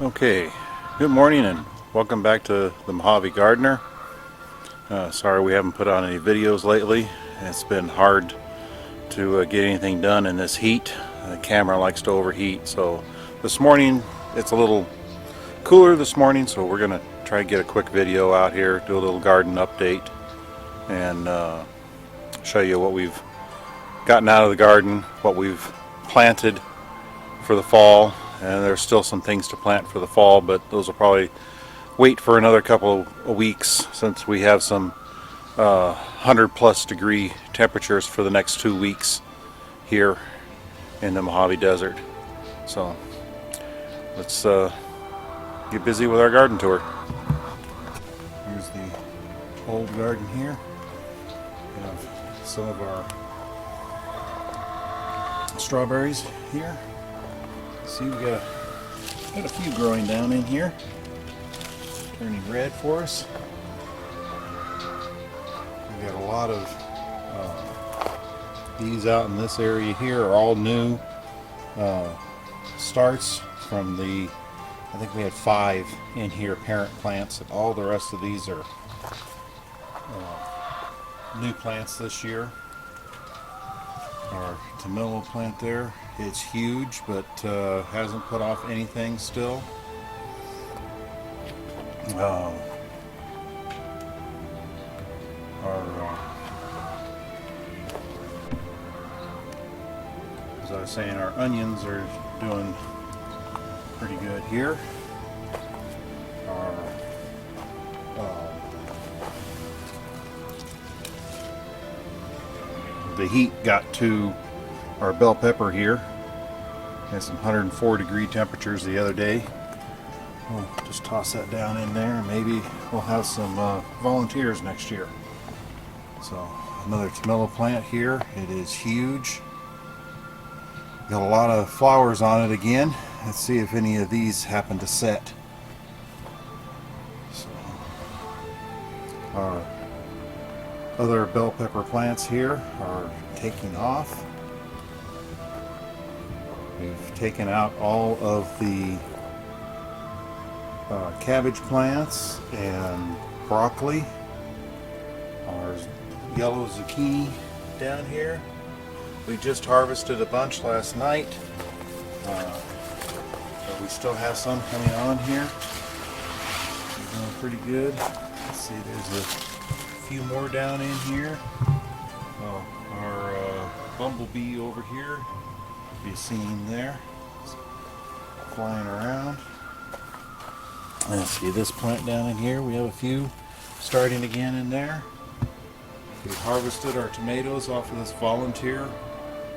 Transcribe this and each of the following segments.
Okay, good morning and welcome back to the Mojave Gardener. Sorry we haven't put on any videos lately. It's been hard to get anything done in this heat. The camera likes to overheat, so this morning it's a little cooler this morning, so we're gonna try to get a quick video out here, do a little garden update, and show you what we've gotten out of the garden, what we've planted for the fall. And there's still some things to plant for the fall, but those will probably wait for another couple of weeks since we have some 100+ degree temperatures for the next 2 weeks here in the Mojave Desert. So let's get busy with our garden tour. Here's the old garden here. We have some of our strawberries here. See, we got a few growing down in here, turning red for us. We got a lot of these out in this area here are all new starts from the, I think we had 5 in here, parent plants, and all the rest of these are new plants this year. Our tomato plant there, it's huge, but hasn't put off anything still. As I was saying, our onions are doing pretty good here. The heat got to our bell pepper here. Had some 104 degree temperatures the other day. We'll just toss that down in there. Maybe we'll have some volunteers next year. So another tomato plant here. It is huge. Got a lot of flowers on it again. Let's see if any of these happen to set. So, our other bell pepper plants here are taking off. We've taken out all of the cabbage plants and broccoli. Our yellow zucchini down here. We just harvested a bunch last night, but we still have some coming on here. They're doing pretty good. Let's see, there's a few more down in here. Oh, our bumblebee over here, be seen there, it's flying around. Let's see, this plant down in here, we have a few starting again in there. We harvested our tomatoes off of this volunteer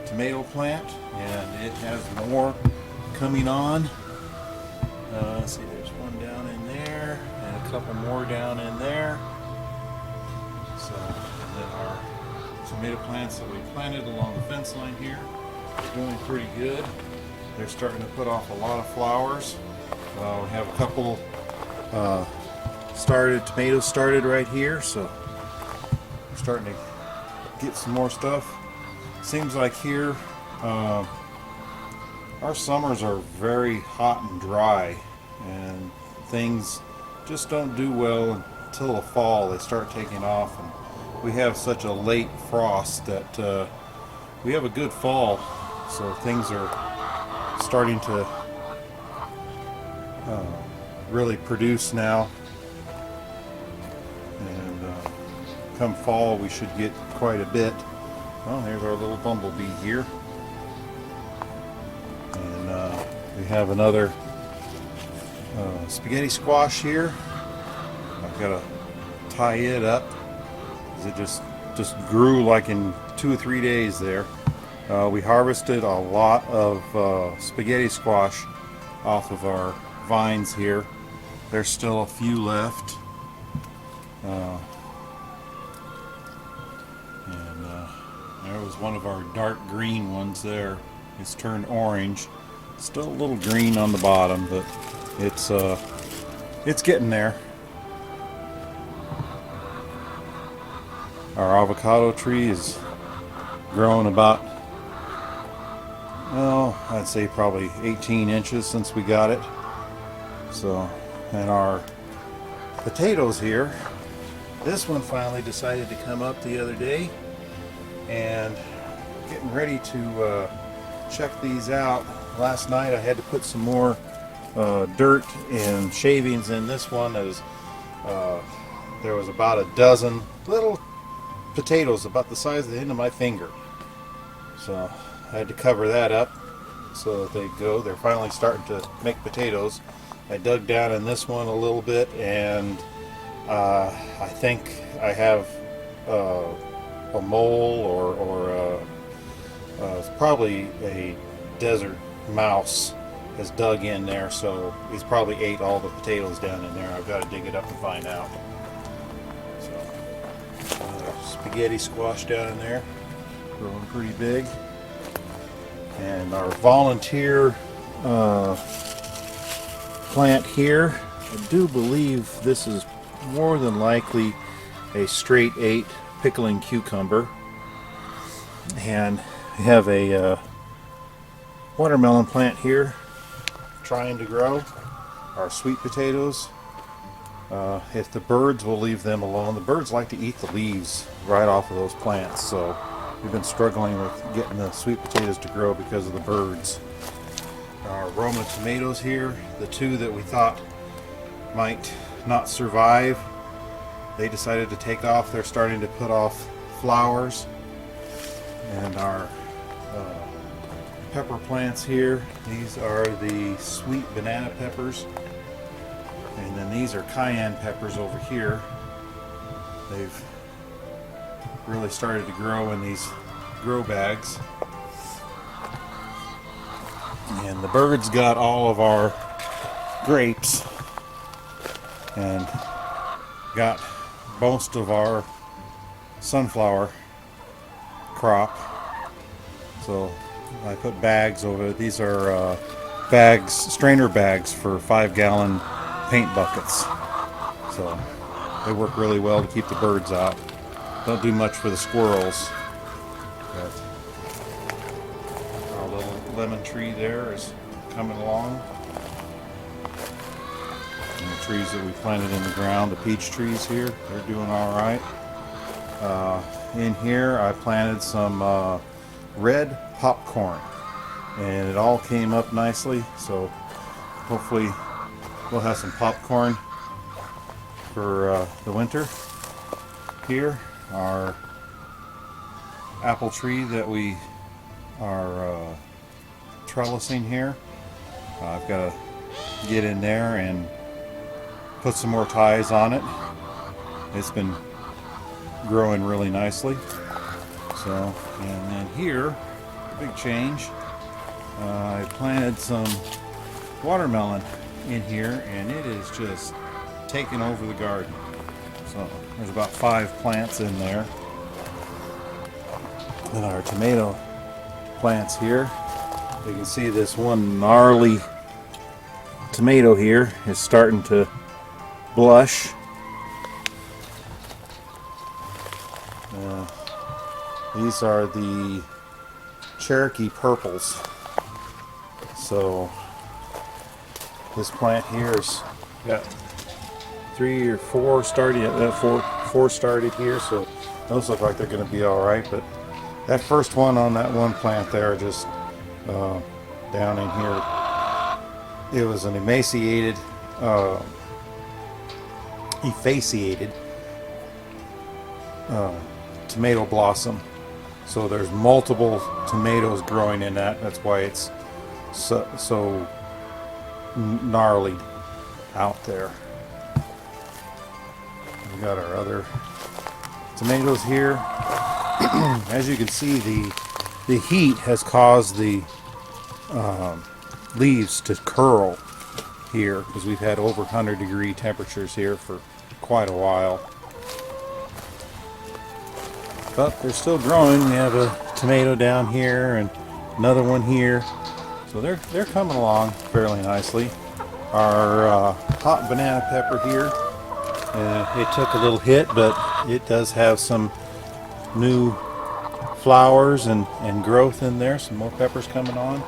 tomato plant, and it has more coming on. Let's see, there's one down in there and a couple more down in there. So, and then our tomato plants that we planted along the fence line here are doing pretty good. They're starting to put off a lot of flowers. We have a couple tomatoes started right here, so we're starting to get some more stuff. Seems like here our summers are very hot and dry, and things just don't do well until the fall. They start taking off, and we have such a late frost that we have a good fall, so things are starting to really produce now, and come fall we should get quite a bit. Well, here's our little bumblebee here, and we have another spaghetti squash here. I've got to tie it up because it just grew like in 2 or 3 days there. We harvested a lot of spaghetti squash off of our vines here. There's still a few left. There was one of our dark green ones there. It's turned orange. Still a little green on the bottom, but it's getting there. Our avocado tree is grown about, well, I'd say probably 18 inches since we got it. So, and our potatoes here, this one finally decided to come up the other day, and getting ready to check these out. Last night I had to put some more dirt and shavings in this one, as there was about a dozen little potatoes about the size of the end of my finger. So I had to cover that up so that they'd go. They're finally starting to make potatoes. I dug down in this one a little bit, and I think I have a mole or it's probably a desert mouse has dug in there, so he's probably ate all the potatoes down in there. I've got to dig it up and find out. So spaghetti squash down in there, growing pretty big. And our volunteer plant here, I do believe this is more than likely a straight 8 pickling cucumber. And we have a watermelon plant here trying to grow. Our sweet potatoes, if the birds will leave them alone. The birds like to eat the leaves right off of those plants, so we've been struggling with getting the sweet potatoes to grow because of the birds. Our Roma tomatoes here, the 2 that we thought might not survive, they decided to take off. They're starting to put off flowers. And our pepper plants here, these are the sweet banana peppers, and then these are cayenne peppers over here. They've really started to grow in these grow bags. And the birds got all of our grapes and got most of our sunflower crop. So I put bags over it. These are bags, strainer bags for 5-gallon paint buckets. So they work really well to keep the birds out. Don't do much for the squirrels. But our little lemon tree there is coming along. And the trees that we planted in the ground, the peach trees here, they're doing all right. In here I planted some red popcorn, and it all came up nicely, so hopefully we'll have some popcorn for the winter. Here, our apple tree that we are trellising here. I've got to get in there and put some more ties on it. It's been growing really nicely. So, and then here, big change. I planted some watermelon in here, and it is just taking over the garden. So there's about 5 plants in there. And our tomato plants here, you can see this one gnarly tomato here is starting to blush. These are the Cherokee purples. So this plant here has got 3 or 4 started. Four started here, so those look like they're going to be all right. But that first one on that one plant there, just down in here, it was an emaciated tomato blossom. So there's multiple tomatoes growing in that. That's why it's so gnarly out there. We got our other tomatoes here. As you can see, the heat has caused the leaves to curl here, because we've had over 100-degree temperatures here for quite a while. But they're still growing. We have a tomato down here and another one here, so they're coming along fairly nicely. Our hot banana pepper here, it took a little hit, but it does have some new flowers and growth in there. Some more peppers coming on.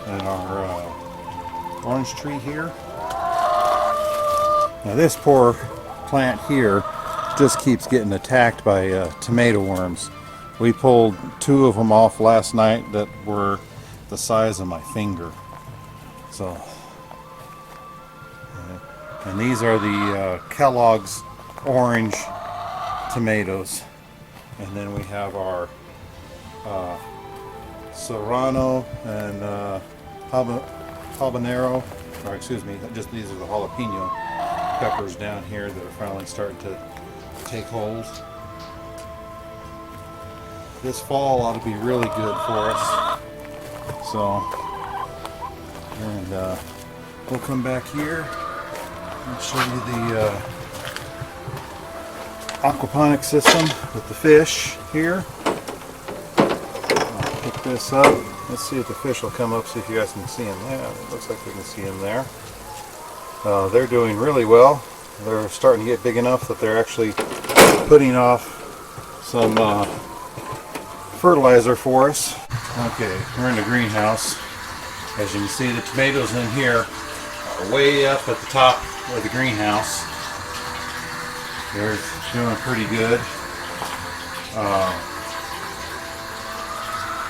And our orange tree here, Now this poor plant here just keeps getting attacked by tomato worms. We pulled 2 of them off last night that were the size of my finger. So, and these are the Kellogg's orange tomatoes. And then we have our serrano and habanero, or excuse me, just these are the jalapeno peppers down here that are finally starting to take hold. This fall ought to be really good for us. So, and we'll come back here and show you the aquaponics system with the fish here. I'll pick this up. Let's see if the fish will come up, see if you guys can see them. Yeah, it looks like we can see them there. They're doing really well. They're starting to get big enough that they're actually putting off some fertilizer for us. Okay, we're in the greenhouse. As you can see, the tomatoes in here are way up at the top of the greenhouse. They're doing pretty good.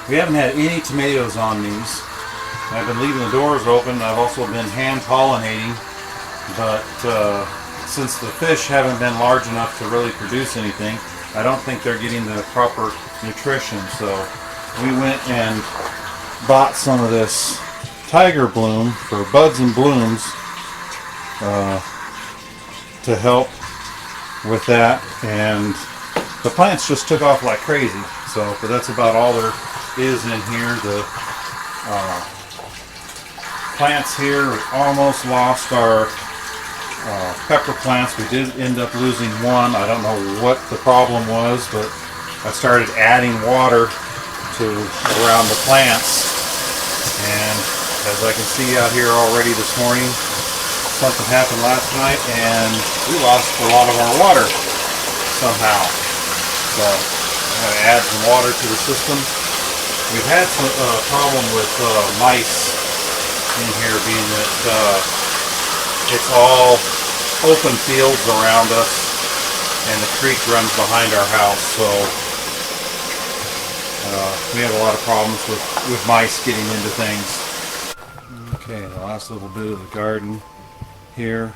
We haven't had any tomatoes on these. I've been leaving the doors open. I've also been hand pollinating, but since the fish haven't been large enough to really produce anything, I don't think they're getting the proper nutrition. So we went and bought some of this tiger bloom for buds and blooms to help with that, and the plants just took off like crazy. So, but that's about all there is in here. The plants here, we almost lost our pepper plants. We did end up losing one. I don't know what the problem was, but I started adding water to around the plants, and as I can see out here already this morning, something happened last night and we lost a lot of our water somehow. So I'm going to add some water to the system. We've had some problem with mice in here, being that it's all open fields around us and the creek runs behind our house, so we have a lot of problems with mice getting into things. Okay, the last little bit of the garden here.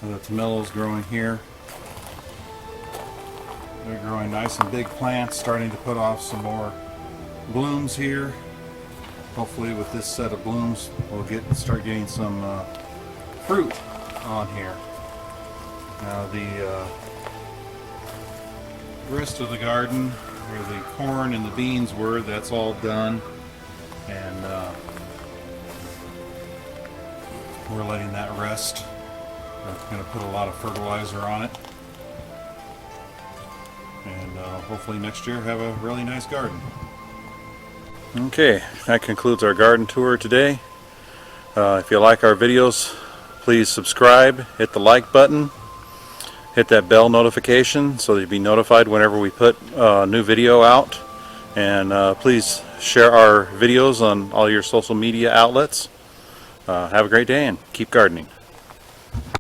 The tomatillos growing here. They're growing nice and big plants, starting to put off some more blooms here. Hopefully with this set of blooms we'll start getting some fruit on here. Now the rest of the garden, where the corn and the beans were, that's all done, and we're letting that rest. We're going to put a lot of fertilizer on it, and hopefully next year have a really nice garden. Okay, that concludes our garden tour today. If you like our videos, please subscribe, hit the like button, hit that bell notification so that you'll be notified whenever we put a new video out, and please share our videos on all your social media outlets. Have a great day and keep gardening.